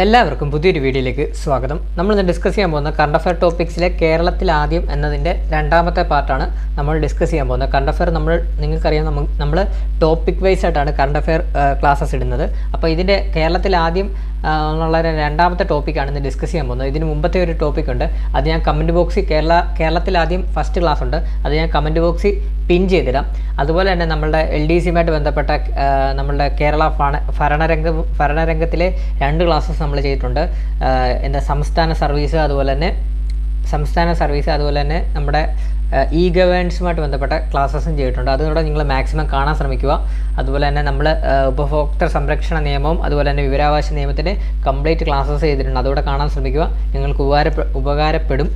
എല്ലാവർക്കും പുതിയൊരു വീഡിയോയിലേക്ക് സ്വാഗതം. നമ്മളിന്ന് ഡിസ്കസ് ചെയ്യാൻ പോകുന്ന കറണ്ട് അഫയർ ടോപ്പിക്സിലെ കേരളത്തിൽ ആദ്യം എന്നതിൻ്റെ രണ്ടാമത്തെ പാർട്ടാണ് നമ്മൾ ഡിസ്കസ് ചെയ്യാൻ പോകുന്നത്. കറണ്ട് അഫയർ നിങ്ങൾക്കറിയാം, നമ്മൾ ടോപ്പിക് വൈസ് ആയിട്ടാണ് കറണ്ട് അഫയർ ക്ലാസ്സസ് ഇടുന്നത്. അപ്പോൾ ഇതിൻ്റെ കേരളത്തിൽ ആദ്യം എന്നുള്ള രണ്ടാമത്തെ ടോപ്പിക്കാണ് ഇന്ന് ഡിസ്കസ് ചെയ്യാൻ പോകുന്നത്. ഇതിന് മുമ്പത്തെ ഒരു ടോപ്പിക് ഉണ്ട്, അത് ഞാൻ കമൻറ്റ് ബോക്സിൽ കേരളത്തിൽ ആദ്യം ഫസ്റ്റ് ക്ലാസ് ഉണ്ട്, അത് ഞാൻ കമൻറ്റ് ബോക്സിൽ പിൻ ചെയ്തിടാം. അതുപോലെ തന്നെ നമ്മളുടെ LDCയുമായിട്ട് ബന്ധപ്പെട്ട നമ്മളുടെ കേരള ഭരണരംഗത്തിലെ 2 ക്ലാസ്സസ് നമ്മൾ ചെയ്തിട്ടുണ്ട്. സംസ്ഥാന സർവീസ് അതുപോലെ തന്നെ നമ്മുടെ ഗവേണൻസുമായിട്ട് ബന്ധപ്പെട്ട ക്ലാസ്സസും ചെയ്തിട്ടുണ്ട്. അതുകൂടെ നിങ്ങൾ മാക്സിമം കാണാൻ ശ്രമിക്കുക. അതുപോലെ തന്നെ നമ്മൾ ഉപഭോക്തൃ സംരക്ഷണ നിയമവും അതുപോലെ തന്നെ വിവരാവകാശ നിയമത്തിൻ്റെ കംപ്ലീറ്റ് ക്ലാസ്സസ് ചെയ്തിട്ടുണ്ട്, അതുകൂടെ കാണാൻ ശ്രമിക്കുക, നിങ്ങൾക്ക് ഉപകാരപ്പെടും.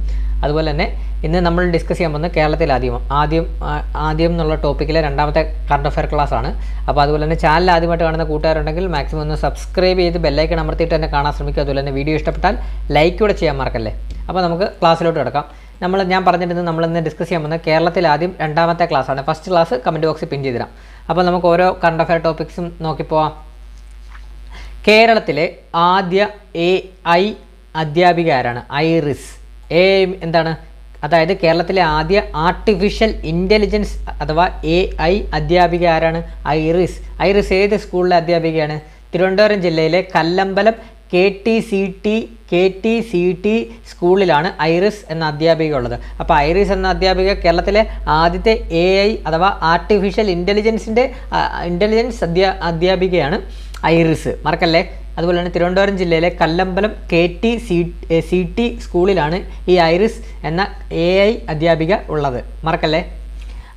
അതുപോലെ തന്നെ ഇന്ന് നമ്മൾ ഡിസ്കസ് ചെയ്യാൻ പോകുന്നത് കേരളത്തിൽ ആദ്യം എന്നുള്ള ടോപ്പിക്കിലെ രണ്ടാമത്തെ കറണ്ട് അഫയർ ക്ലാസ് ആണ്. അപ്പോൾ അതുപോലെ തന്നെ ചാനൽ ആദ്യമായിട്ട് കാണുന്ന കൂട്ടുകാരുണ്ടെങ്കിൽ മാക്സിമം ഒന്ന് സബ്സ്ക്രൈബ് ചെയ്ത് ബെല്ലൈക്കൺ അമർത്തിയിട്ട് തന്നെ കാണാൻ ശ്രമിക്കുക. അതുപോലെ തന്നെ വീഡിയോ ഇഷ്ടപ്പെട്ടാൽ ലൈക്ക് കൂടെ ചെയ്യാൻ മറക്കല്ലേ. അപ്പോൾ നമുക്ക് ക്ലാസ്സിലോട്ട് കിടക്കാം. ഞാൻ പറഞ്ഞിരുന്നത് നമ്മളിന്ന് ഡിസ്കസ് ചെയ്യാൻ പോകുന്നത് കേരളത്തിൽ ആദ്യം രണ്ടാമത്തെ ക്ലാസ്സാണ്. ഫസ്റ്റ് ക്ലാസ് കമൻറ്റ് ബോക്സിൽ പിൻ ചെയ്തിടാം. അപ്പോൾ നമുക്ക് ഓരോ കറണ്ട് അഫയർ ടോപ്പിക്സും നോക്കിപ്പോവാം. കേരളത്തിലെ ആദ്യ AI അധ്യാപിക ആരാണ്? ഐറിസ്. എന്താണ്? അതായത് കേരളത്തിലെ ആദ്യ ആർട്ടിഫിഷ്യൽ ഇൻ്റലിജൻസ് അഥവാ AI അധ്യാപിക ആരാണ്? ഐറിസ് ഏത് സ്കൂളിലെ അധ്യാപികയാണ്? തിരുവനന്തപുരം ജില്ലയിലെ കല്ലമ്പലം KTCT സ്കൂളിലാണ് ഐറിസ് എന്ന അധ്യാപിക ഉള്ളത്. അപ്പോൾ ഐറിസ് എന്ന അധ്യാപിക കേരളത്തിലെ ആദ്യത്തെ AI അഥവാ ആർട്ടിഫിഷ്യൽ ഇൻ്റലിജൻസ് അധ്യാപികയാണ് ഐറിസ്, മറക്കല്ലേ. അതുപോലെ തന്നെ തിരുവനന്തപുരം ജില്ലയിലെ കല്ലമ്പലം KTCT സ്കൂളിലാണ് ഈ ഐറിസ് എന്ന AI അധ്യാപിക ഉള്ളത്, മറക്കല്ലേ.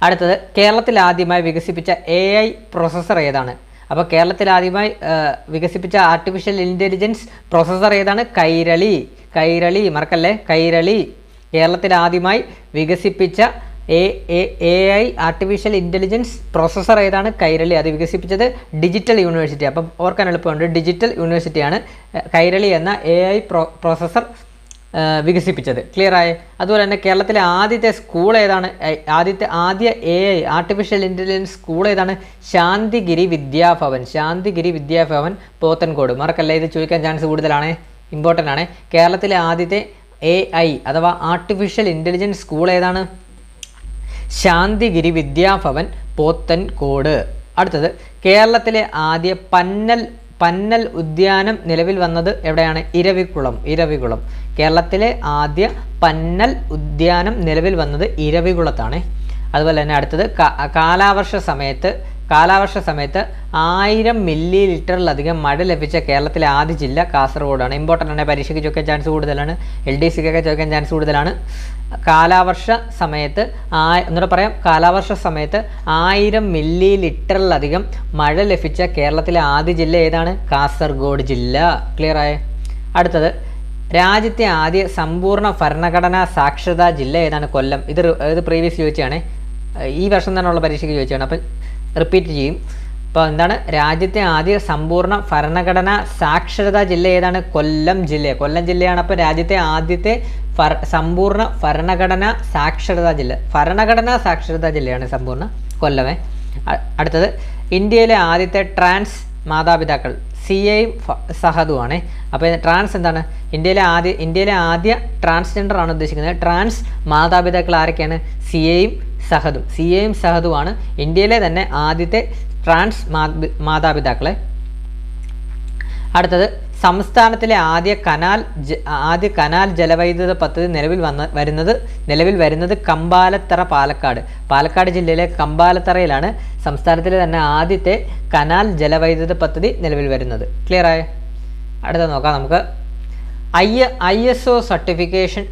അടുത്തത്, കേരളത്തിൽ ആദ്യമായി വികസിപ്പിച്ച AI പ്രോസസ്സർ ഏതാണ്? അപ്പോൾ കേരളത്തിൽ ആദ്യമായി വികസിപ്പിച്ച ആർട്ടിഫിഷ്യൽ ഇൻ്റലിജൻസ് പ്രോസസ്സർ ഏതാണ്? കൈരളി, മറക്കല്ലേ, കൈരളി. കേരളത്തിൽ ആദ്യമായി വികസിപ്പിച്ച AI ആർട്ടിഫിഷ്യൽ ഇൻ്റലിജൻസ് പ്രോസസ്സർ ഏതാണ്? കൈരളി. അത് വികസിപ്പിച്ചത് ഡിജിറ്റൽ യൂണിവേഴ്സിറ്റി. അപ്പം ഓർക്കാൻ എളുപ്പമുണ്ട്, ഡിജിറ്റൽ യൂണിവേഴ്സിറ്റിയാണ് കൈരളി എന്ന AI പ്രോസസ്സർ വികസിപ്പിച്ചത്. ക്ലിയർ ആയ? അതുപോലെ തന്നെ കേരളത്തിലെ ആദ്യത്തെ സ്കൂൾ ഏതാണ്? ആദ്യ AI ആർട്ടിഫിഷ്യൽ ഇൻ്റലിജൻസ് സ്കൂൾ ഏതാണ്? ശാന്തിഗിരി വിദ്യാഭവൻ പോത്തൻകോട്, മറക്കല്ലേ. ഇത് ചോദിക്കാൻ ചാൻസ് കൂടുതലാണ്, ഇമ്പോർട്ടൻ്റ് ആണ്. കേരളത്തിലെ ആദ്യത്തെ AI അഥവാ ആർട്ടിഫിഷ്യൽ ഇൻ്റലിജൻസ് സ്കൂൾ ഏതാണ്? ശാന്തിഗിരി വിദ്യാഭവൻ പോത്തൻകോട്. അടുത്തത്, കേരളത്തിലെ ആദ്യ പന്നൽ ഉദ്യാനം നിലവിൽ വന്നത് എവിടെയാണ്? ഇരവികുളം. കേരളത്തിലെ ആദ്യ പന്നൽ ഉദ്യാനം നിലവിൽ വന്നത് ഇരവികുളത്താണ്. അതുപോലെ തന്നെ അടുത്തത്, കാലാവർഷ സമയത്ത് 1000 മില്ലിലിറ്ററിലധികം മഴ ലഭിച്ച കേരളത്തിലെ ആദ്യ ജില്ല കാസർഗോഡാണ്. ഇമ്പോർട്ടൻ്റ് ആണ്, പരീക്ഷയ്ക്ക് ചോദിക്കാൻ ചാൻസ് കൂടുതലാണ്, LDCക്കൊക്കെ ചോദിക്കാൻ ചാൻസ് കൂടുതലാണ്. കാലാവർഷ സമയത്ത് 1000 മില്ലിലിറ്ററിലധികം മഴ ലഭിച്ച കേരളത്തിലെ ആദ്യ ജില്ല ഏതാണ്? കാസർഗോഡ് ജില്ല. ക്ലിയർ ആയ? അടുത്തത്, രാജ്യത്തെ ആദ്യ സമ്പൂർണ്ണ ഭരണഘടനാ സാക്ഷരതാ ജില്ല ഏതാണ്? കൊല്ലം. ഇത് പ്രീവിയസ് ചോദിച്ചാണ്, ഈ വർഷം തന്നെയുള്ള പരീക്ഷയ്ക്ക് ചോദിച്ചാണ്, അപ്പം റിപ്പീറ്റ് ചെയ്യും. അപ്പോൾ എന്താണ്? രാജ്യത്തെ ആദ്യ സമ്പൂർണ്ണ ഭരണഘടനാ സാക്ഷരതാ ജില്ല ഏതാണ്? കൊല്ലം ജില്ലയാണ്. അപ്പോൾ രാജ്യത്തെ ആദ്യത്തെ സമ്പൂർണ്ണ ഭരണഘടനാ സാക്ഷരതാ ജില്ലയാണ് സമ്പൂർണ്ണ കൊല്ലമേ. അടുത്തത്, ഇന്ത്യയിലെ ആദ്യത്തെ ട്രാൻസ് മാതാപിതാക്കൾ സിയയും സഹദുവാണ്. അപ്പോൾ ട്രാൻസ് എന്താണ്? ഇന്ത്യയിലെ ആദ്യ ട്രാൻസ്ജെൻഡർ ആണ് ഉദ്ദേശിക്കുന്നത്. ട്രാൻസ് മാതാപിതാക്കൾ ആരൊക്കെയാണ്? സിയയും സഹദുവാണ് ഇന്ത്യയിലെ തന്നെ ആദ്യത്തെ ട്രാൻസ് മാതാപിതാക്കളെ. അടുത്തത്, സംസ്ഥാനത്തിലെ ആദ്യ കനാൽ ജലവൈദ്യുത പദ്ധതി നിലവിൽ വരുന്നത് കമ്പാലത്തറ, പാലക്കാട് ജില്ലയിലെ കമ്പാലത്തറയിലാണ് സംസ്ഥാനത്തിലെ തന്നെ ആദ്യത്തെ കനാൽ ജലവൈദ്യുത പദ്ധതി നിലവിൽ വരുന്നത്. ക്ലിയർ ആയ? അടുത്ത നോക്കാം നമുക്ക്. ISO സർട്ടിഫിക്കേഷൻ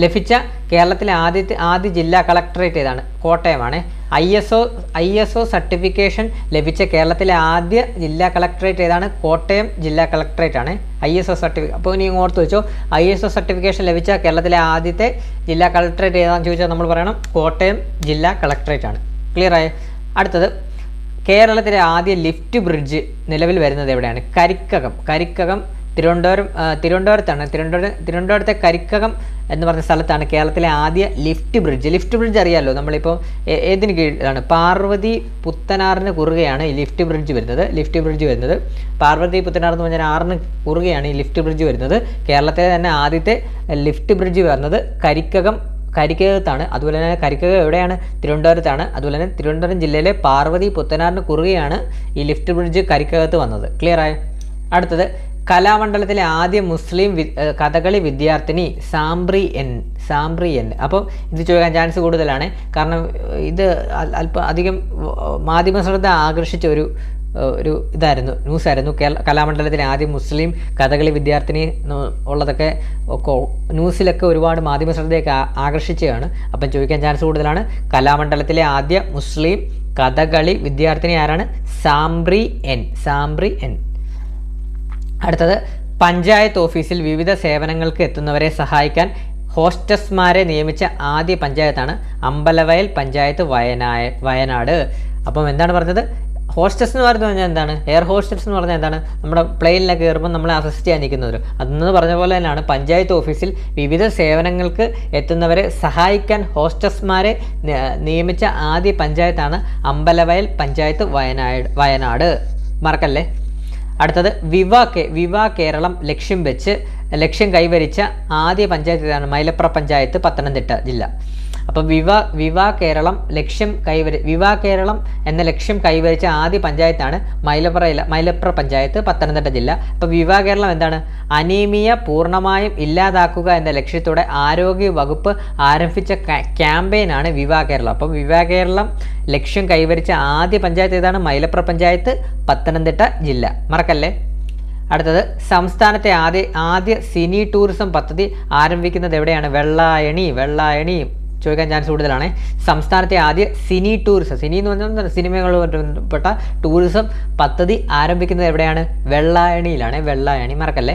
ലഭിച്ച കേരളത്തിലെ ആദ്യ ജില്ലാ കളക്ടറേറ്റ് ഏതാണ്? കോട്ടയമാണ്. ISO സർട്ടിഫിക്കേഷൻ ലഭിച്ച കേരളത്തിലെ ആദ്യ ജില്ലാ കളക്ടറേറ്റ് ഏതാണ്? കോട്ടയം ജില്ലാ കളക്ടറേറ്റ് ആണ് ISO സർട്ടിഫിക്കേഷൻ. അപ്പോൾ ഇനി ഓർത്ത് വെച്ചോ, ISO സർട്ടിഫിക്കേഷൻ ലഭിച്ച കേരളത്തിലെ ആദ്യത്തെ ജില്ലാ കളക്ടറേറ്റ് ഏതാണെന്ന് ചോദിച്ചാൽ നമ്മൾ പറയണം കോട്ടയം ജില്ലാ കളക്ടറേറ്റ് ആണ്. ക്ലിയർ ആയ? അടുത്തത്, കേരളത്തിലെ ആദ്യ ലിഫ്റ്റ് ബ്രിഡ്ജ് നിലവിൽ വരുന്നത് എവിടെയാണ്? കരിക്കകം തിരുവനന്തപുരത്തെ കരിക്കകം എന്ന് പറഞ്ഞ സ്ഥലത്താണ് കേരളത്തിലെ ആദ്യ ലിഫ്റ്റ് ബ്രിഡ്ജ് അറിയാമല്ലോ. നമ്മളിപ്പോൾ ഏതിന് കീഴിലാണ്? പാർവതി പുത്തനാറിന് കുറുകെയാണ് ഈ ലിഫ്റ്റ് ബ്രിഡ്ജ് വരുന്നത്. പാർവതി പുത്തനാർ എന്ന് പറഞ്ഞാൽ ആറിന് കുറുകെയാണ് ഈ ലിഫ്റ്റ് ബ്രിഡ്ജ് വരുന്നത്. കേരളത്തിലെ തന്നെ ആദ്യത്തെ ലിഫ്റ്റ് ബ്രിഡ്ജ് വരുന്നത് കരിക്കകത്താണ്. അതുപോലെ തന്നെ കരിക്കകം എവിടെയാണ്? തിരുവനന്തപുരത്താണ്. അതുപോലെ തന്നെ തിരുവനന്തപുരം ജില്ലയിലെ പാർവതി പുത്തനാറിന് കുറുകെയാണ് ഈ ലിഫ്റ്റ് ബ്രിഡ്ജ് കരിക്കകത്ത് വന്നത്. ക്ലിയർ ആയോ? അടുത്തത്, കലാമണ്ഡലത്തിലെ ആദ്യ മുസ്ലിം കഥകളി വിദ്യാർത്ഥിനി സാംബ്രി എൻ. അപ്പോൾ ഇത് ചോദിക്കാൻ ചാൻസ് കൂടുതലാണ്. കാരണം ഇത് അധികം മാധ്യമ ശ്രദ്ധ ആകർഷിച്ച ഒരു ന്യൂസായിരുന്നു. കലാമണ്ഡലത്തിലെ ആദ്യ മുസ്ലിം കഥകളി വിദ്യാർത്ഥിനി ഉള്ളതൊക്കെ ന്യൂസിലൊക്കെ ഒരുപാട് മാധ്യമ ശ്രദ്ധയൊക്കെ ആകർഷിച്ചതാണ്. അപ്പം ചോദിക്കാൻ ചാൻസ് കൂടുതലാണ്. കലാമണ്ഡലത്തിലെ ആദ്യ മുസ്ലിം കഥകളി വിദ്യാർത്ഥിനി ആരാണ്? സാംബ്രി എൻ. അടുത്തത്, പഞ്ചായത്ത് ഓഫീസിൽ വിവിധ സേവനങ്ങൾക്ക് എത്തുന്നവരെ സഹായിക്കാൻ ഹോസ്റ്റസ്മാരെ നിയമിച്ച ആദ്യ പഞ്ചായത്താണ് അമ്പലവയൽ പഞ്ചായത്ത്, വയനാട്. അപ്പം എന്താണ് പറഞ്ഞത്? ഹോസ്റ്റസ് എന്ന് പറഞ്ഞാൽ എന്താണ്? എയർ ഹോസ്റ്റസ് എന്ന് പറഞ്ഞാൽ എന്താണ്? നമ്മുടെ പ്ലെയിനിലൊക്കെ കയറുമ്പോൾ നമ്മളെ അസിസ്റ്റ് ചെയ്യാൻ നിൽക്കുന്നവർ. അതെന്ന് പറഞ്ഞ പോലെ തന്നെയാണ് പഞ്ചായത്ത് ഓഫീസിൽ വിവിധ സേവനങ്ങൾക്ക് എത്തുന്നവരെ സഹായിക്കാൻ ഹോസ്റ്റസ്മാരെ നിയമിച്ച ആദ്യ പഞ്ചായത്താണ് അമ്പലവയൽ പഞ്ചായത്ത്, വയനാട്. മറക്കല്ലേ. അടുത്തത്, വിവ കേരളം ലക്ഷ്യം കൈവരിച്ച ആദ്യ പഞ്ചായത്ത് ഏതാണ്? മൈലപ്ര പഞ്ചായത്ത്, പത്തനംതിട്ട ജില്ല. അപ്പോൾ വിവ കേരളം എന്ന ലക്ഷ്യം കൈവരിച്ച ആദ്യ പഞ്ചായത്താണ് മൈലപ്ര പഞ്ചായത്ത്, പത്തനംതിട്ട ജില്ല. അപ്പോൾ വിവ കേരളം എന്താണ്? അനീമിയ പൂർണ്ണമായും ഇല്ലാതാക്കുക എന്ന ലക്ഷ്യത്തോടെ ആരോഗ്യ വകുപ്പ് ആരംഭിച്ച ക്യാമ്പയിനാണ് വിവ കേരളം. അപ്പം വിവ കേരളം ലക്ഷ്യം കൈവരിച്ച ആദ്യ പഞ്ചായത്ത് ഏതാണ്? മൈലപ്ര പഞ്ചായത്ത്, പത്തനംതിട്ട ജില്ല. മറക്കല്ലേ. അടുത്തത്, സംസ്ഥാനത്തെ ആദ്യ സിനി ടൂറിസം പദ്ധതി ആരംഭിക്കുന്നത് എവിടെയാണ്? വെള്ളായണി. ചോദിക്കാൻ ചാൻസ് കൂടുതലാണ്. സംസ്ഥാനത്തെ ആദ്യ സിനി എന്ന് പറഞ്ഞാൽ സിനിമകളുമായി ബന്ധപ്പെട്ട ടൂറിസം പദ്ധതി ആരംഭിക്കുന്നത് എവിടെയാണ്? വെള്ളായണി. മറക്കല്ലേ.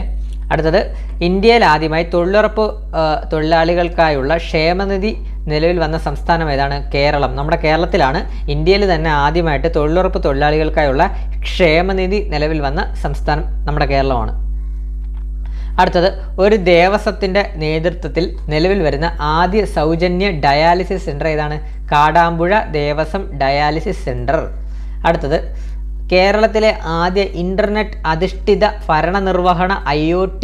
അടുത്തത്, ഇന്ത്യയിൽ ആദ്യമായി തൊഴിലുറപ്പ് തൊഴിലാളികൾക്കായുള്ള ക്ഷേമനിധി നിലവിൽ വന്ന സംസ്ഥാനം ഏതാണ്? കേരളം. നമ്മുടെ കേരളത്തിലാണ് ഇന്ത്യയിൽ തന്നെ ആദ്യമായിട്ട് തൊഴിലുറപ്പ് തൊഴിലാളികൾക്കായുള്ള ക്ഷേമനിധി നിലവിൽ വന്ന സംസ്ഥാനം നമ്മുടെ കേരളമാണ്. അടുത്തത്, ഒരു ദേവസ്വത്തിൻ്റെ നേതൃത്വത്തിൽ നിലവിൽ വരുന്ന ആദ്യ സൗജന്യ ഡയാലിസിസ് സെൻറ്റർ ഏതാണ്? Kadampuzha Devaswom dialysis centre. അടുത്തത്, കേരളത്തിലെ ആദ്യ ഇൻ്റർനെറ്റ് അധിഷ്ഠിത ഭരണനിർവഹണ IoT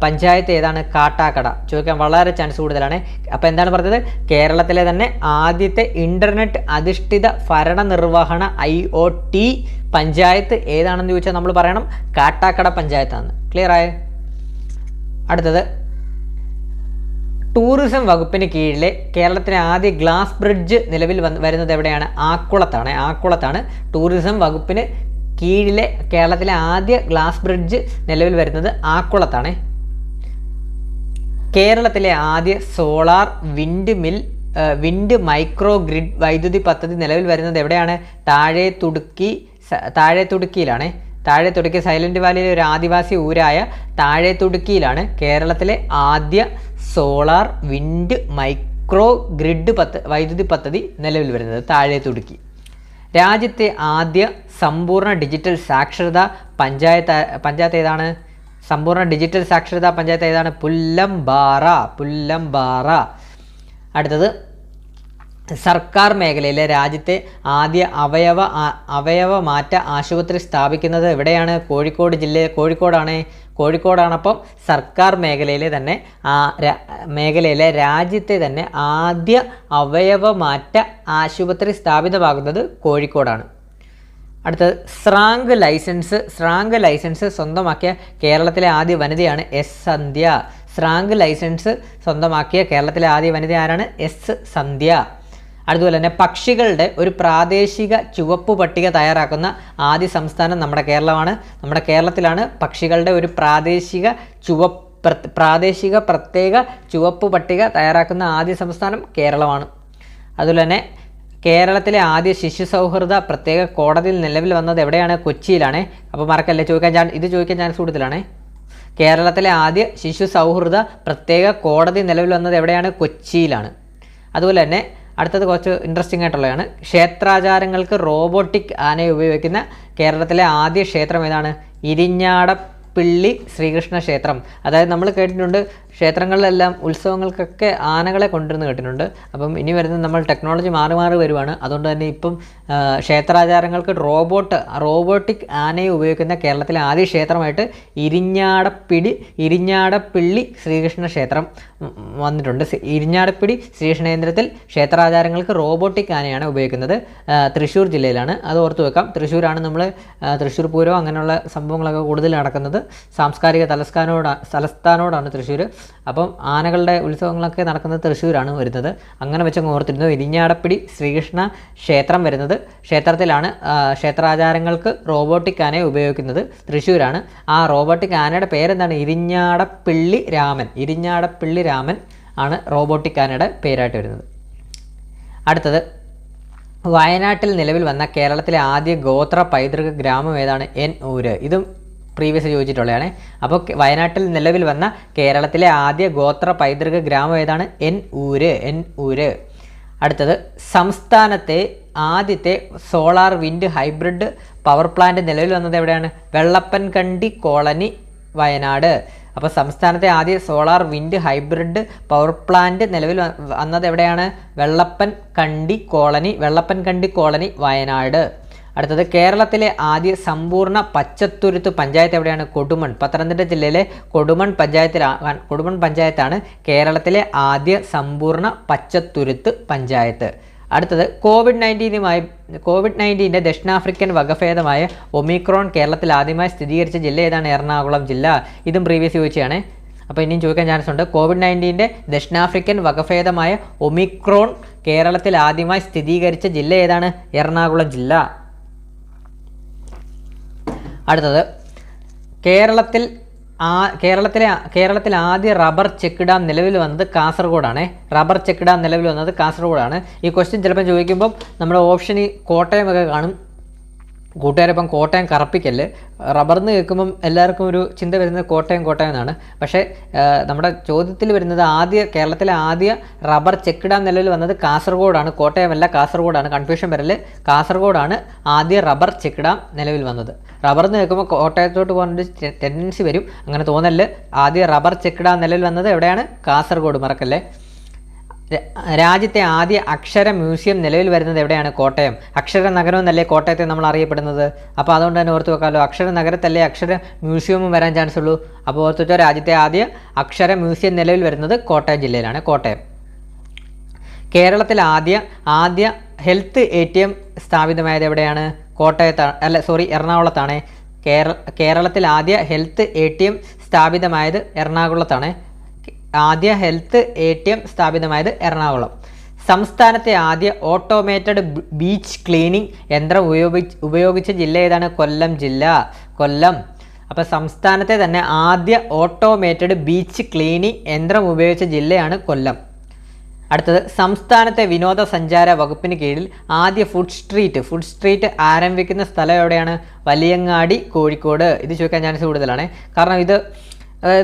പഞ്ചായത്ത് ഏതാണ്? കാട്ടാക്കട. ചോദിക്കാൻ വളരെ ചാൻസ് കൂടുതലാണ്. അപ്പോൾ എന്താണ് പറഞ്ഞത്? കേരളത്തിലെ തന്നെ ആദ്യത്തെ ഇൻ്റർനെറ്റ് അധിഷ്ഠിത ഭരണനിർവഹണ IoT പഞ്ചായത്ത് ഏതാണെന്ന് ചോദിച്ചാൽ നമ്മൾ പറയണം കാട്ടാക്കട പഞ്ചായത്താണ്. ക്ലിയർ ആയോ? അടുത്തത്, ടൂറിസം വകുപ്പിന് കീഴിലെ കേരളത്തിലെ ആദ്യ ഗ്ലാസ് ബ്രിഡ്ജ് നിലവിൽ വരുന്നത് എവിടെയാണ്? ആക്കുളത്താണ്. ടൂറിസം വകുപ്പിന് കീഴിലെ കേരളത്തിലെ ആദ്യ ഗ്ലാസ് ബ്രിഡ്ജ് നിലവിൽ വരുന്നത് ആക്കുളത്താണ്. കേരളത്തിലെ ആദ്യ സോളാർ വിൻഡ് മൈക്രോ ഗ്രിഡ് വൈദ്യുതി പദ്ധതി നിലവിൽ വരുന്നത് എവിടെയാണ്? താഴെത്തുടുക്കിയിലാണ്. താഴെത്തുടുക്കി സൈലന്റ് വാലിയിലെ ഒരു ആദിവാസി ഊരായ താഴെത്തുടുക്കിയിലാണ് കേരളത്തിലെ ആദ്യ സോളാർ വിൻഡ് മൈക്രോ ഗ്രിഡ് വൈദ്യുതി പദ്ധതി നിലവിൽ വരുന്നത് താഴെത്തുടുക്കി. രാജ്യത്തെ ആദ്യ സമ്പൂർണ്ണ ഡിജിറ്റൽ സാക്ഷരതാ പഞ്ചായത്ത് ഏതാണ്? സമ്പൂർണ്ണ ഡിജിറ്റൽ സാക്ഷരതാ പഞ്ചായത്ത് ഏതാണ്? പുല്ലംപാറ. അടുത്തത്, സർക്കാർ മേഖലയിലെ രാജ്യത്തെ ആദ്യ അവയവ മാറ്റ ആശുപത്രി സ്ഥാപിക്കുന്നത് എവിടെയാണ്? കോഴിക്കോടാണ്. അപ്പം സർക്കാർ മേഖലയിലെ രാജ്യത്തെ തന്നെ ആദ്യ അവയവ മാറ്റ ആശുപത്രി സ്ഥാപിതമാകുന്നത് കോഴിക്കോടാണ്. അടുത്തത്, സ്രാങ്ക് ലൈസൻസ് സ്വന്തമാക്കിയ കേരളത്തിലെ ആദ്യ വനിതയാണ് എസ് സന്ധ്യ. സ്രാങ്ക് ലൈസൻസ് സ്വന്തമാക്കിയ കേരളത്തിലെ ആദ്യ വനിത ആരാണ്? എസ് സന്ധ്യ. അതുപോലെ തന്നെ പ്രാദേശിക ഒരു പ്രാദേശിക ചുവപ്പ് പട്ടിക തയ്യാറാക്കുന്ന ആദ്യ സംസ്ഥാനം നമ്മുടെ കേരളമാണ്. നമ്മുടെ കേരളത്തിലാണ് പക്ഷികളുടെ ഒരു പ്രാദേശിക പ്രത്യേക ചുവപ്പ് പട്ടിക തയ്യാറാക്കുന്ന ആദ്യ സംസ്ഥാനം കേരളമാണ്. അതുപോലെ തന്നെ കേരളത്തിലെ ആദ്യ ശിശു സൗഹൃദ പ്രത്യേക കോടതിയിൽ നിലവിൽ വന്നത് എവിടെയാണ്? കൊച്ചിയിലാണ്. അപ്പോൾ മറക്കല്ലേ, ചോദിക്കാൻ ചാൻസ് കൂടുതലാണ്. കേരളത്തിലെ ആദ്യ ശിശു സൗഹൃദ പ്രത്യേക കോടതി നിലവിൽ വന്നത് എവിടെയാണ്? കൊച്ചിയിലാണ്. അതുപോലെ തന്നെ അടുത്തത് കുറച്ച് ഇൻട്രസ്റ്റിംഗ് ആയിട്ടുള്ളതാണ്. ക്ഷേത്രാചാരങ്ങൾക്ക് റോബോട്ടിക് ആനയെ ഉപയോഗിക്കുന്ന കേരളത്തിലെ ആദ്യ ക്ഷേത്രം ഏതാണ്? പിള്ളി ശ്രീകൃഷ്ണ ക്ഷേത്രം. അതായത് നമ്മൾ കേട്ടിട്ടുണ്ട് ക്ഷേത്രങ്ങളിലെല്ലാം ഉത്സവങ്ങൾക്കൊക്കെ ആനകളെ കൊണ്ടുവരുന്ന കേട്ടിട്ടുണ്ട്. അപ്പം ഇനി വരുന്നത് നമ്മൾ ടെക്നോളജി മാറി മാറി വരുവാണ്. അതുകൊണ്ട് തന്നെ ഇപ്പം ക്ഷേത്രാചാരങ്ങൾക്ക് റോബോട്ടിക് ആനയെ ഉപയോഗിക്കുന്ന കേരളത്തിലെ ആദ്യ ക്ഷേത്രമായിട്ട് ഇരിഞ്ഞാടപ്പിള്ളി ശ്രീകൃഷ്ണ ക്ഷേത്രം വന്നിട്ടുണ്ട്. ഇരിഞ്ഞാടപ്പിള്ളി ശ്രീകൃഷ്ണേന്ദ്രത്തിൽ ക്ഷേത്രാചാരങ്ങൾക്ക് റോബോട്ടിക് ആനയാണ് ഉപയോഗിക്കുന്നത്. തൃശ്ശൂർ ജില്ലയിലാണ്, അത് ഓർത്തു വെക്കാം. തൃശ്ശൂരാണ് നമ്മൾ തൃശ്ശൂർ പൂരം അങ്ങനെയുള്ള സംഭവങ്ങളൊക്കെ കൂടുതൽ നടക്കുന്നത്. സാംസ്കാരിക തലസ്ഥാനോടാണ് തൃശ്ശൂർ. അപ്പം ആനകളുടെ ഉത്സവങ്ങളൊക്കെ നടക്കുന്നത് തൃശ്ശൂരാണ് വരുന്നത്. അങ്ങനെ വെച്ചങ്ങ് ഓർത്തിരുന്നു. ഇരിഞ്ഞാടപ്പിടി ശ്രീകൃഷ്ണ ക്ഷേത്രം വരുന്നത് ക്ഷേത്രത്തിലാണ്. ക്ഷേത്രാചാരങ്ങൾക്ക് റോബോട്ടിക് ആനയെ ഉപയോഗിക്കുന്നത് തൃശ്ശൂരാണ്. ആ റോബോട്ടിക് ആനയുടെ പേരെന്താണ്? ഇരിഞ്ഞാടപ്പിള്ളി രാമൻ ആണ് റോബോട്ടിക് ആനയുടെ പേരായിട്ട് വരുന്നത്. അടുത്തത്, വയനാട്ടിൽ നിലവിൽ വന്ന കേരളത്തിലെ ആദ്യ ഗോത്ര പൈതൃക ഗ്രാമം ഏതാണ്? എന്നൂര്. ഇതും പ്രീവിയസ് ചോദിച്ചിട്ടുള്ളതാണ്. അപ്പോൾ വയനാട്ടിൽ നിലവിൽ വന്ന കേരളത്തിലെ ആദ്യ ഗോത്ര പൈതൃക ഗ്രാമം ഏതാണ്? എന്നൂര്. അടുത്തത്, സംസ്ഥാനത്തെ ആദ്യത്തെ solar wind hybrid power plant നിലവിൽ വന്നത് എവിടെയാണ്? വെള്ളപ്പൻകണ്ടി കോളനി, വയനാട്. അപ്പോൾ സംസ്ഥാനത്തെ ആദ്യ solar wind hybrid power plant നിലവിൽ വന്നത് എവിടെയാണ്? വെള്ളപ്പൻകണ്ടി കോളനി, വയനാട്. അടുത്തത്, കേരളത്തിലെ ആദ്യ സമ്പൂർണ്ണ പച്ചത്തുരുത്ത് പഞ്ചായത്ത് എവിടെയാണ്? കൊടുമൺ. പത്തനംതിട്ട ജില്ലയിലെ കൊടുമൺ പഞ്ചായത്താണ് കേരളത്തിലെ ആദ്യ സമ്പൂർണ്ണ പച്ചത്തുരുത്ത് പഞ്ചായത്ത്. അടുത്തത്, കോവിഡ്-19 ദക്ഷിണാഫ്രിക്കൻ വകഭേദമായ ഒമിക്രോൺ കേരളത്തിൽ ആദ്യമായി സ്ഥിരീകരിച്ച ജില്ല ഏതാണ്? എറണാകുളം ജില്ല. ഇതും പ്രീവിയസ് ചോദിച്ചതാണ്. അപ്പോൾ ഇനിയും ചോദിക്കാൻ ചാൻസ് ഉണ്ട്. കോവിഡ്-19 ദക്ഷിണാഫ്രിക്കൻ വകഭേദമായ ഒമിക്രോൺ കേരളത്തിൽ ആദ്യമായി സ്ഥിരീകരിച്ച ജില്ല ഏതാണ്? എറണാകുളം ജില്ല. അടുത്തത്, കേരളത്തിലെ ആദ്യ റബ്ബർ ചെക്ക് ഡാം നിലവിൽ വന്നത് കാസർഗോഡാണ്. ഈ ക്വസ്റ്റ്യൻ ചിലപ്പോൾ ചോദിക്കുമ്പം നമ്മുടെ ഓപ്ഷന് കോട്ടയമൊക്കെ കാണും. കൂട്ടുകാരിപ്പം കോട്ടയം കറപ്പിക്കല്. റബ്ബർന്ന് കേൾക്കുമ്പം എല്ലാവർക്കും ഒരു ചിന്ത വരുന്നത് കോട്ടയം എന്നാണ്. പക്ഷേ നമ്മുടെ ചോദ്യത്തിൽ വരുന്നത് കേരളത്തിലെ ആദ്യ റബ്ബർ ചെക്ക് ഡാം നിലവിൽ വന്നത് കാസർഗോഡാണ്. കോട്ടയമല്ല, കാസർഗോഡാണ്. കൺഫ്യൂഷൻ വരല്. കാസർഗോഡാണ് ആദ്യ റബ്ബർ ചെക്ക് ഡാം നിലവിൽ വന്നത്. റബ്ബർന്ന് കേൾക്കുമ്പോൾ കോട്ടയത്തോട്ട് പോകാനൊരു ടെൻഡൻസി വരും. അങ്ങനെ തോന്നല്. ആദ്യ റബ്ബർ ചെക്ക് ഡാം നിലവിൽ വന്നത് എവിടെയാണ്? കാസർഗോഡ്, മറക്കല്ലേ. രാജ്യത്തെ ആദ്യ അക്ഷര മ്യൂസിയം നിലവിൽ വരുന്നത് എവിടെയാണ്? കോട്ടയം. അക്ഷര നഗരം എന്നല്ലേ കോട്ടയത്തെ നമ്മൾ അറിയപ്പെടുന്നത്. അപ്പോൾ അതുകൊണ്ട് തന്നെ ഓർത്ത് വെക്കാമല്ലോ. അക്ഷര നഗരത്തല്ലേ അക്ഷര മ്യൂസിയവും വരാൻ ചാൻസ് ഉള്ളൂ. അപ്പോൾ ഓർത്ത് വെച്ചാൽ രാജ്യത്തെ ആദ്യ അക്ഷര മ്യൂസിയം നിലവിൽ വരുന്നത് കോട്ടയം ജില്ലയിലാണ്. കോട്ടയം. കേരളത്തിൽ ആദ്യ ഹെൽത്ത് ATM സ്ഥാപിതമായത് എവിടെയാണ്? എറണാകുളത്താണ്. കേരളത്തിൽ ആദ്യ ഹെൽത്ത് ATM സ്ഥാപിതമായത് എറണാകുളത്താണ്. എറണാകുളം. സംസ്ഥാനത്തെ ആദ്യ ഓട്ടോമേറ്റഡ് ബീച്ച് ക്ലീനിങ് യന്ത്രം ഉപയോഗിച്ച ജില്ല ഏതാണ്? കൊല്ലം ജില്ല. അപ്പോൾ സംസ്ഥാനത്തെ തന്നെ ആദ്യ ഓട്ടോമേറ്റഡ് ബീച്ച് ക്ലീനിങ് യന്ത്രം ഉപയോഗിച്ച ജില്ലയാണ് കൊല്ലം. അടുത്തത്, സംസ്ഥാനത്തെ വിനോദസഞ്ചാര വകുപ്പിന് കീഴിൽ ആദ്യ ഫുഡ് സ്ട്രീറ്റ് ആരംഭിക്കുന്ന സ്ഥലം എവിടെയാണ്? വലിയങ്ങാടി, കോഴിക്കോട്. ഇത് ചോദിക്കാൻ ചാൻസ് കൂടുതലാണ്. കാരണം ഇത്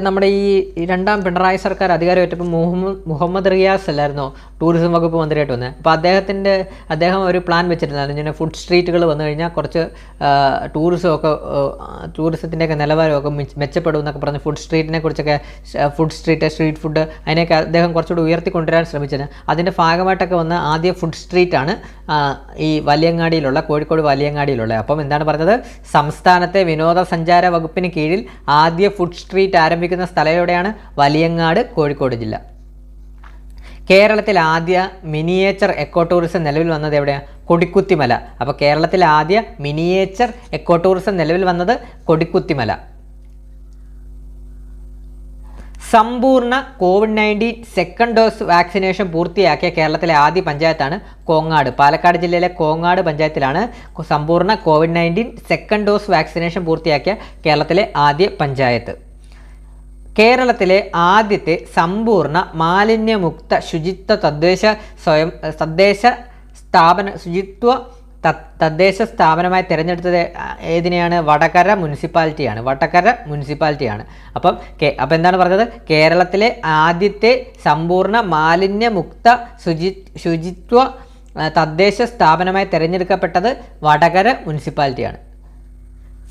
നമ്മുടെ ഈ രണ്ടാം പിണറായി സർക്കാർ അധികാരമേറ്റപ്പോൾ മുഹമ്മദ് റിയാസ് അല്ലായിരുന്നോ ടൂറിസം വകുപ്പ് മന്ത്രിയായിട്ട് വന്നത്. അപ്പോൾ അദ്ദേഹം ഒരു പ്ലാൻ വെച്ചിട്ടുണ്ടായിരുന്നു. ഇങ്ങനെ ഫുഡ് സ്ട്രീറ്റുകൾ വന്നു കഴിഞ്ഞാൽ കുറച്ച് ടൂറിസത്തിൻ്റെയൊക്കെ നിലവാരമൊക്കെ മെച്ചപ്പെടും എന്നൊക്കെ പറഞ്ഞ് സ്ട്രീറ്റ് ഫുഡ് അതിനെയൊക്കെ അദ്ദേഹം കുറച്ചുകൂടി ഉയർത്തിക്കൊണ്ടുവരാൻ ശ്രമിച്ചത്. അതിൻ്റെ ഭാഗമായിട്ടൊക്കെ വന്ന ആദ്യ ഫുഡ് സ്ട്രീറ്റാണ് ഈ കോഴിക്കോട് വലിയങ്ങാടിയിലുള്ള. അപ്പം എന്താണ് പറഞ്ഞത്? സംസ്ഥാനത്തെ വിനോദസഞ്ചാര വകുപ്പിന് കീഴിൽ ആദ്യ ഫുഡ് സ്ട്രീറ്റ് ആരംഭിക്കുന്ന സ്ഥലം എവിടെയാണ്? വലിയങ്ങാട്, കോഴിക്കോട് ജില്ല. കേരളത്തിൽ ആദ്യ മിനിയേച്ചർ എക്കോ ടൂറിസം നിലവിൽ വന്നത് എവിടെയാണ്? കൊടിക്കുത്തിമല. അപ്പോൾ കേരളത്തിൽ ആദ്യ മിനിയേച്ചർ എക്കോ ടൂറിസം നിലവിൽ വന്നത് കൊടിക്കുത്തിമല. സമ്പൂർണ്ണ കോവിഡ്-19 സെക്കൻഡ് ഡോസ് വാക്സിനേഷൻ പൂർത്തിയാക്കിയ കേരളത്തിലെ ആദ്യ പഞ്ചായത്താണ് കോങ്ങാട്. പാലക്കാട് ജില്ലയിലെ കോങ്ങാട് പഞ്ചായത്തിലാണ് സമ്പൂർണ്ണ കോവിഡ്-19 സെക്കൻഡ് ഡോസ് വാക്സിനേഷൻ പൂർത്തിയാക്കിയ കേരളത്തിലെ ആദ്യ പഞ്ചായത്ത്. കേരളത്തിലെ ആദ്യത്തെ സമ്പൂർണ്ണ മാലിന്യമുക്ത ശുചിത്വ തദ്ദേശ സ്ഥാപനമായി തിരഞ്ഞെടുത്തത് ഏതിനെയാണ്? വടകര മുനിസിപ്പാലിറ്റിയാണ്. അപ്പം എന്താണ് പറഞ്ഞത്? കേരളത്തിലെ ആദ്യത്തെ സമ്പൂർണ്ണ മാലിന്യമുക്ത ശുചിത്വ തദ്ദേശ സ്ഥാപനമായി തിരഞ്ഞെടുക്കപ്പെട്ടത് വടകര മുനിസിപ്പാലിറ്റിയാണ്.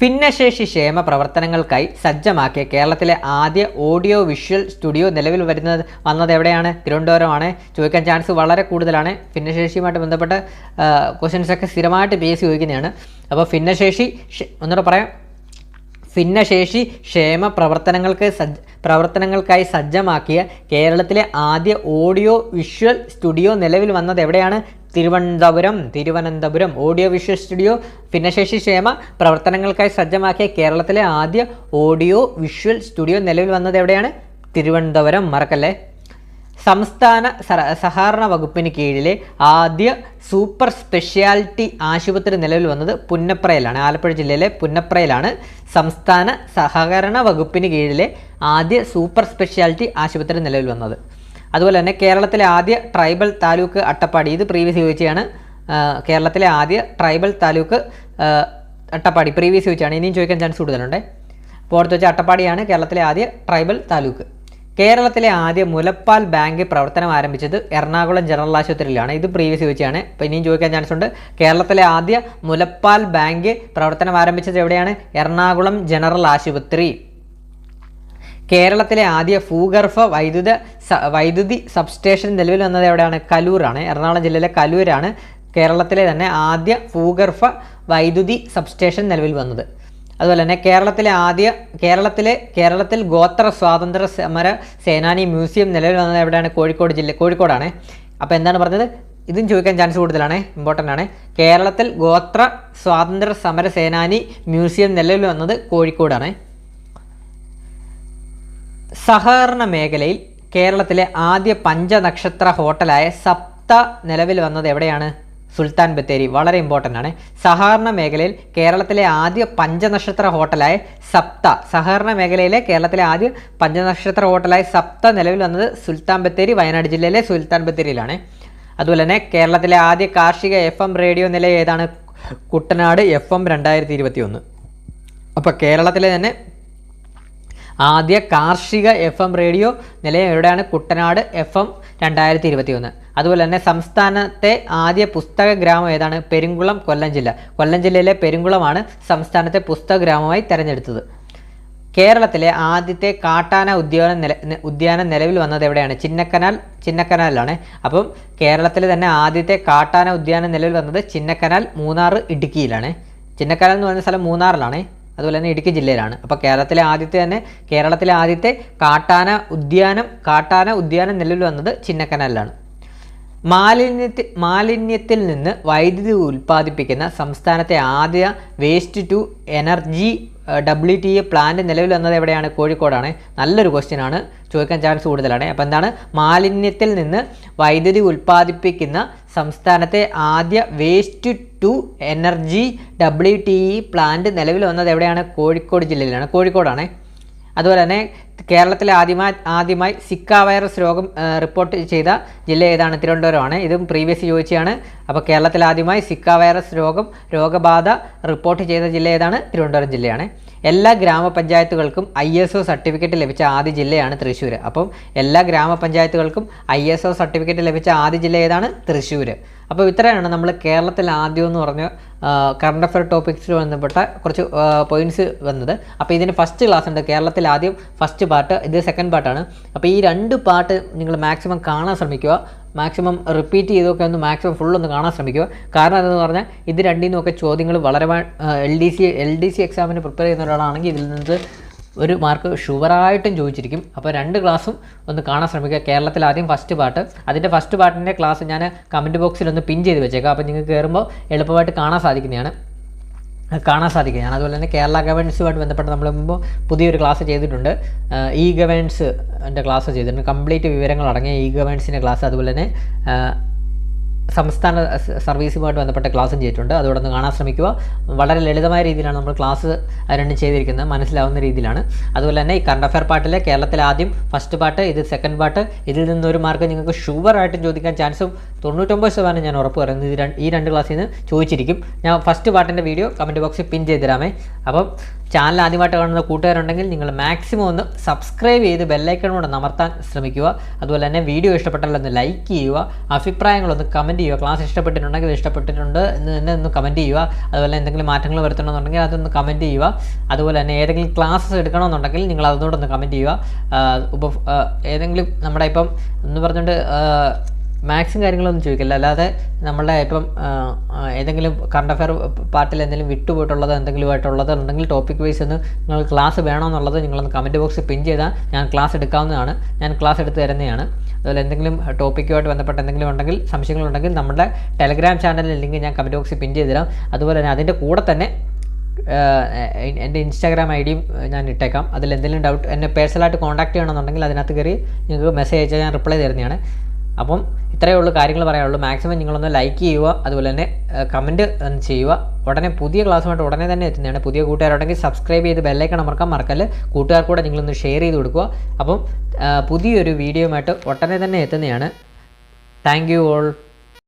ഭിന്നശേഷി ക്ഷേമ പ്രവർത്തനങ്ങൾക്കായി സജ്ജമാക്കിയ കേരളത്തിലെ ആദ്യ ഓഡിയോ വിഷ്വൽ സ്റ്റുഡിയോ നിലവിൽ വന്നത് എവിടെയാണ്? തിരുവനന്തപുരമാണ്. ചോദിക്കാൻ ചാൻസ് വളരെ കൂടുതലാണ്. ഭിന്നശേഷിയുമായിട്ട് ബന്ധപ്പെട്ട ക്വസ്റ്റ്യൻസൊക്കെ സ്ഥിരമായിട്ട് PSC ചോദിക്കുന്നതാണ്. അപ്പോൾ ഒന്നുകൂടെ പറയാം, ഭിന്നശേഷി ക്ഷേമ പ്രവർത്തനങ്ങൾക്കായി സജ്ജമാക്കിയ കേരളത്തിലെ ആദ്യ ഓഡിയോ വിഷ്വൽ സ്റ്റുഡിയോ നിലവിൽ വന്നത് എവിടെയാണ്? തിരുവനന്തപുരം. ഓഡിയോ വിഷ്വൽ സ്റ്റുഡിയോ ഭിന്നശേഷി ക്ഷേമ പ്രവർത്തനങ്ങൾക്കായി സജ്ജമാക്കിയ കേരളത്തിലെ ആദ്യ ഓഡിയോ വിഷ്വൽ സ്റ്റുഡിയോ നിലവിൽ വന്നത് എവിടെയാണ്? തിരുവനന്തപുരം. മറക്കല്ലേ. സംസ്ഥാന സഹകരണ വകുപ്പിന് കീഴിലെ ആദ്യ സൂപ്പർ സ്പെഷ്യാലിറ്റി ആശുപത്രി നിലവിൽ വന്നത് പുന്നപ്രയിലാണ്. ആലപ്പുഴ ജില്ലയിലെ പുന്നപ്രയിലാണ് സംസ്ഥാന സഹകരണ വകുപ്പിന് കീഴിലെ ആദ്യ സൂപ്പർ സ്പെഷ്യാലിറ്റി ആശുപത്രി നിലവിൽ വന്നത്. അതുപോലെ തന്നെ കേരളത്തിലെ ആദ്യ ട്രൈബൽ താലൂക്ക് അട്ടപ്പാടി. ഇത് പ്രീവിയസ് ചോദിച്ചാണ്. കേരളത്തിലെ ആദ്യ ട്രൈബൽ താലൂക്ക് അട്ടപ്പാടി പ്രീവിയസ് ചോദിച്ചാണ്. ഇനിയും ചോദിക്കാൻ ചാൻസ് കൂടുതലുണ്ട്. അപ്പോൾ അടുത്ത് വെച്ചാൽ അട്ടപ്പാടിയാണ് കേരളത്തിലെ ആദ്യ ട്രൈബൽ താലൂക്ക്. കേരളത്തിലെ ആദ്യ മുലപ്പാൽ ബാങ്ക് പ്രവർത്തനം ആരംഭിച്ചത് എറണാകുളം ജനറൽ ആശുപത്രിയിലാണ്. ഇത് പ്രീവിയസ് ചോദിച്ചാണ്. അപ്പോൾ ഇനിയും ചോദിക്കാൻ ചാൻസ് ഉണ്ട്. കേരളത്തിലെ ആദ്യ മുലപ്പാൽ ബാങ്ക് പ്രവർത്തനം ആരംഭിച്ചത് എവിടെയാണ്? എറണാകുളം ജനറൽ ആശുപത്രി. കേരളത്തിലെ ആദ്യ ഭൂഗർഭ വൈദ്യുതി സബ്സ്റ്റേഷൻ നിലവിൽ വന്നത് എവിടെയാണ്? കലൂരാണ്. എറണാകുളം ജില്ലയിലെ കലൂരാണ് കേരളത്തിലെ തന്നെ ആദ്യ ഭൂഗർഭ വൈദ്യുതി സബ്സ്റ്റേഷൻ നിലവിൽ വന്നത്. അതുപോലെ തന്നെ കേരളത്തിൽ ഗോത്ര സ്വാതന്ത്ര്യ സമര സേനാനി മ്യൂസിയം നിലവിൽ വന്നത് എവിടെയാണ്? കോഴിക്കോടാണ്. അപ്പോൾ എന്താണ് പറഞ്ഞത്? ഇതും ചോദിക്കാൻ ചാൻസ് കൂടുതലാണ്, ഇമ്പോർട്ടൻ്റ് ആണ്. കേരളത്തിൽ ഗോത്ര സ്വാതന്ത്ര്യ സമര സേനാനി മ്യൂസിയം നിലവിൽ വന്നത് കോഴിക്കോടാണ്. സഹകരണ മേഖലയിൽ കേരളത്തിലെ ആദ്യ പഞ്ചനക്ഷത്ര ഹോട്ടലായ സപ്ത നിലവിൽ വന്നത് എവിടെയാണ്? സുൽത്താൻ ബത്തേരി. വളരെ ഇമ്പോർട്ടൻ്റ് ആണ്. സഹകരണ മേഖലയിൽ കേരളത്തിലെ ആദ്യ പഞ്ചനക്ഷത്ര ഹോട്ടലായ സപ്ത, സഹകരണ മേഖലയിലെ കേരളത്തിലെ ആദ്യ പഞ്ചനക്ഷത്ര ഹോട്ടലായ സപ്ത നിലവിൽ വന്നത് സുൽത്താൻ ബത്തേരി, വയനാട് ജില്ലയിലെ സുൽത്താൻ ബത്തേരിയിലാണ്. അതുപോലെ തന്നെ കേരളത്തിലെ ആദ്യ കാർഷിക FM റേഡിയോ നിലയം ഏതാണ്? കുട്ടനാട് FM 2021. അപ്പോൾ കേരളത്തിലെ തന്നെ ആദ്യ കാർഷിക FM റേഡിയോ നിലയം എവിടെയാണ്? കുട്ടനാട് FM 2021. അതുപോലെ തന്നെ സംസ്ഥാനത്തെ ആദ്യ പുസ്തക ഗ്രാമം ഏതാണ്? പെരുങ്കുളം, കൊല്ലം ജില്ല. കൊല്ലം ജില്ലയിലെ പെരുങ്കുളമാണ് സംസ്ഥാനത്തെ പുസ്തക ഗ്രാമമായി തിരഞ്ഞെടുത്തത്. കേരളത്തിലെ ആദ്യത്തെ കാട്ടാന ഉദ്യാനം നിലവിൽ വന്നത് എവിടെയാണ്? ചിന്നക്കനാലിലാണ്. അപ്പം കേരളത്തിലെ തന്നെ ആദ്യത്തെ കാട്ടാന ഉദ്യാനം നിലവിൽ വന്നത് ചിന്നക്കനാൽ, മൂന്നാർ, ഇടുക്കിയിലാണ്. ചിന്നക്കനാൽ എന്ന് പറയുന്ന സ്ഥലം മൂന്നാറിലാണ്. അതുപോലെ തന്നെ ഇടുക്കി ജില്ലയിലാണ്. അപ്പോൾ കേരളത്തിലെ ആദ്യത്തെ കാട്ടാന ഉദ്യാനം നിലവിൽ വന്നത് ചിന്നക്കനാലിലാണ്. മാലിന്യത്തിൽ നിന്ന് വൈദ്യുതി ഉൽപ്പാദിപ്പിക്കുന്ന സംസ്ഥാനത്തെ ആദ്യ waste to energy WTA plant നിലവിൽ വന്നത് എവിടെയാണ്? കോഴിക്കോടാണ്. നല്ലൊരു ക്വസ്റ്റ്യൻ ആണ്, ചോദിക്കാൻ ചാൻസ് കൂടുതലാണ്. അപ്പോൾ എന്താണ്? മാലിന്യത്തിൽ നിന്ന് വൈദ്യുതി ഉൽപ്പാദിപ്പിക്കുന്ന സംസ്ഥാനത്തെ ആദ്യ waste to energy WTE plant നിലവിൽ വന്നത് എവിടെയാണ്? കോഴിക്കോട് ജില്ലയിലാണ്. കോഴിക്കോടാണ്. അതുപോലെ തന്നെ കേരളത്തിലെ ആദ്യമായി സിക്ക വൈറസ് രോഗം റിപ്പോർട്ട് ചെയ്ത ജില്ല ഏതാണ്? തിരുവനന്തപുരമാണ്. ഇതും പ്രീവിയസ് ചോദിച്ചാണ്. അപ്പോൾ കേരളത്തിൽ ആദ്യമായി സിക്ക വൈറസ് രോഗബാധ റിപ്പോർട്ട് ചെയ്ത ജില്ല ഏതാണ്? തിരുവനന്തപുരം ജില്ലയാണ്. എല്ലാ ഗ്രാമപഞ്ചായത്തുകൾക്കും ISO സർട്ടിഫിക്കറ്റ് ലഭിച്ച ആദ്യ ജില്ലയാണ് തൃശ്ശൂർ. അപ്പം എല്ലാ ഗ്രാമപഞ്ചായത്തുകൾക്കും ISO സർട്ടിഫിക്കറ്റ് ലഭിച്ച ആദ്യ ജില്ല ഏതാണ്? തൃശ്ശൂർ. അപ്പോൾ ഇത്രയാണ് നമ്മൾ കേരളത്തിൽ ആദ്യം എന്ന് പറഞ്ഞ കറണ്ട് അഫെയർ ടോപ്പിക്സിൽ ബന്ധപ്പെട്ട കുറച്ച് പോയിന്റ്സ് വന്നത്. അപ്പോൾ ഇതിന് ഫസ്റ്റ് ക്ലാസ് ഉണ്ട്. കേരളത്തിൽ ആദ്യം ഫസ്റ്റ് പാർട്ട്, ഇത് സെക്കൻഡ് പാർട്ടാണ്. അപ്പോൾ ഈ രണ്ട് പാർട്ട് നിങ്ങൾ മാക്സിമം കാണാൻ ശ്രമിക്കുക. മാക്സിമം റിപ്പീറ്റ് ചെയ്തൊക്കെ ഒന്ന് മാക്സിമം ഫുള്ളൊന്ന് കാണാൻ ശ്രമിക്കുക. കാരണം അതെന്ന് പറഞ്ഞാൽ ഇത് രണ്ടിൽ നിന്നൊക്കെ ചോദ്യങ്ങൾ വളരെ LDC എക്സാമിന് പ്രിപ്പയർ ചെയ്യുന്ന ഒരാളാണെങ്കിൽ ഇതിൽ നിന്ന് ഒരു മാർക്ക് ഷുവറായിട്ടും ചോദിച്ചിരിക്കും. അപ്പോൾ രണ്ട് ക്ലാസ്സും ഒന്ന് കാണാൻ ശ്രമിക്കുക. കേരളത്തിൽ ആദ്യം ഫസ്റ്റ് പാർട്ട്, അതിൻ്റെ ഫസ്റ്റ് പാർട്ടിൻ്റെ ക്ലാസ് ഞാൻ കമൻറ്റ് ബോക്സിൽ ഒന്ന് പിൻ ചെയ്ത് വെച്ചേക്കാം. അപ്പോൾ നിങ്ങൾക്ക് കയറുമ്പോൾ എളുപ്പമായിട്ട് കാണാൻ സാധിക്കുന്നതാണ്. അതുപോലെ തന്നെ കേരള ഗവേണൻസുമായിട്ട് ബന്ധപ്പെട്ട് നമ്മൾ മുമ്പ് പുതിയൊരു ക്ലാസ് ചെയ്തിട്ടുണ്ട്. ഗവേണൻസ് എൻ്റെ ക്ലാസ് ചെയ്തിട്ടുണ്ട്. കംപ്ലീറ്റ് വിവരങ്ങൾ അടങ്ങിയ ഗവേണൻസിൻ്റെ ക്ലാസ്. അതുപോലെ തന്നെ സംസ്ഥാന സർവീസുമായിട്ട് ബന്ധപ്പെട്ട ക്ലാസ്സും ചെയ്തിട്ടുണ്ട്. അതോടെ ഒന്ന് കാണാൻ ശ്രമിക്കുക. വളരെ ലളിതമായ രീതിയിലാണ് നമ്മൾ ക്ലാസ് രണ്ടും ചെയ്തിരിക്കുന്നത്, മനസ്സിലാവുന്ന രീതിയിലാണ്. അതുപോലെ തന്നെ ഈ കറണ്ട് അഫെയർ പാർട്ടിലെ കേരളത്തിൽ ആദ്യം ഫസ്റ്റ് പാർട്ട്, ഇത് സെക്കൻഡ് പാർട്ട്. ഇതിൽ നിന്നൊരു മാർക്ക് നിങ്ങൾക്ക് ഷുവറായിട്ടും ചോദിക്കാൻ ചാൻസും 99% ഞാൻ ഉറപ്പ് പറയുന്നത് ഈ രണ്ട് ക്ലാസ്സിൽ നിന്ന് ചോദിച്ചിരിക്കും. ഞാൻ ഫസ്റ്റ് പാർട്ടിൻ്റെ വീഡിയോ കമൻറ്റ് ബോക്സിൽ പിൻ ചെയ്ത് തരാമേ. അപ്പം ചാനൽ ആദ്യമായിട്ട് കാണുന്ന കൂട്ടുകാരുണ്ടെങ്കിൽ നിങ്ങൾ മാക്സിമം ഒന്ന് സബ്സ്ക്രൈബ് ചെയ്ത് ബെല്ലൈക്കൺ കൊണ്ട് അമർത്താൻ ശ്രമിക്കുക. അതുപോലെ തന്നെ വീഡിയോ ഇഷ്ടപ്പെട്ടാൽ ഒന്ന് ലൈക്ക് ചെയ്യുക. അഭിപ്രായങ്ങളൊന്ന് കമൻറ്റ് കമൻറ്റ് ചെയ്യുക. ക്ലാസ് ഇഷ്ടപ്പെട്ടിട്ടുണ്ടെങ്കിൽ ഇഷ്ടപ്പെട്ടിട്ടുണ്ട് എന്ന് തന്നെ ഒന്ന് കമൻറ്റ് ചെയ്യുക. അതുപോലെ എന്തെങ്കിലും മാറ്റങ്ങൾ വരുത്തണമെന്നുണ്ടെങ്കിൽ അതൊന്ന് കമൻറ്റ് ചെയ്യുക. അതുപോലെ തന്നെ ഏതെങ്കിലും ക്ലാസ്സസ് എടുക്കണമെന്നുണ്ടെങ്കിൽ നിങ്ങൾ അതോടൊന്ന് കമൻറ്റ് ചെയ്യുക. ഏതെങ്കിലും നമ്മുടെ ഇപ്പം എന്ന് പറഞ്ഞുകൊണ്ട് മാത്സും കാര്യങ്ങളൊന്നും ചോദിക്കില്ല, അല്ലാതെ നമ്മളുടെ ഇപ്പം ഏതെങ്കിലും കറണ്ട് അഫെയർ പാർട്ടിൽ എന്തെങ്കിലും വിട്ടുപോയിട്ടുള്ളത് എന്തെങ്കിലും ആയിട്ടുള്ളത് ഉണ്ടെങ്കിൽ ടോപ്പിക് വൈസ് ഒന്ന് നിങ്ങൾ ക്ലാസ് വേണമെന്നുള്ളത് നിങ്ങളൊന്ന് കമൻറ്റ് ബോക്സിൽ പിൻ ചെയ്താൽ ഞാൻ ക്ലാസ് എടുക്കാവുന്നതാണ്, ഞാൻ ക്ലാസ് എടുത്ത് തരുന്നതാണ്. അതുപോലെ എന്തെങ്കിലും ടോപ്പിക്കുമായിട്ട് ബന്ധപ്പെട്ട് എന്തെങ്കിലും ഉണ്ടെങ്കിൽ സംശയങ്ങളുണ്ടെങ്കിൽ നമ്മുടെ ടെലഗ്രാം ചാനലിൽ ലിങ്ക് ഞാൻ കമൻറ്റ് ബോക്സിൽ പിൻ ചെയ്ത് തരാം. അതുപോലെ തന്നെ അതിൻ്റെ കൂടെ തന്നെ എൻ്റെ ഇൻസ്റ്റാഗ്രാം ഐ ഡിയും ഞാൻ ഇട്ടേക്കാം. അതിൽ എന്തെങ്കിലും ഡൗട്ട് എന്നെ പേഴ്സണലായിട്ട് കോൺടാക്ട് ചെയ്യണമെന്നുണ്ടെങ്കിൽ അതിനകത്ത് കയറി നിങ്ങൾക്ക് മെസ്സേജ് അയച്ചാൽ ഞാൻ റിപ്ലൈ തരുന്നതാണ്. അപ്പം ഇത്രയേ ഉള്ളൂ കാര്യങ്ങൾ പറയാനുള്ളൂ. മാക്സിമം നിങ്ങളൊന്ന് ലൈക്ക് ചെയ്യുക, അതുപോലെ തന്നെ കമൻറ്റ് ചെയ്യുക. ഉടനെ പുതിയ ക്ലാസ്സുമായിട്ട് ഉടനെ തന്നെ എത്തുന്നതാണ്. പുതിയ കൂട്ടുകാരുണ്ടെങ്കിൽ സബ്സ്ക്രൈബ് ചെയ്ത് ബെല്ലൈക്കൺ അമർക്കാൻ മറക്കല്ല്. കൂട്ടുകാർക്കൂടെ നിങ്ങളൊന്ന് ഷെയർ ചെയ്ത് കൊടുക്കുക. അപ്പം പുതിയൊരു വീഡിയോയുമായിട്ട് ഉടനെ തന്നെ എത്തുന്നതാണ്. Thank you all.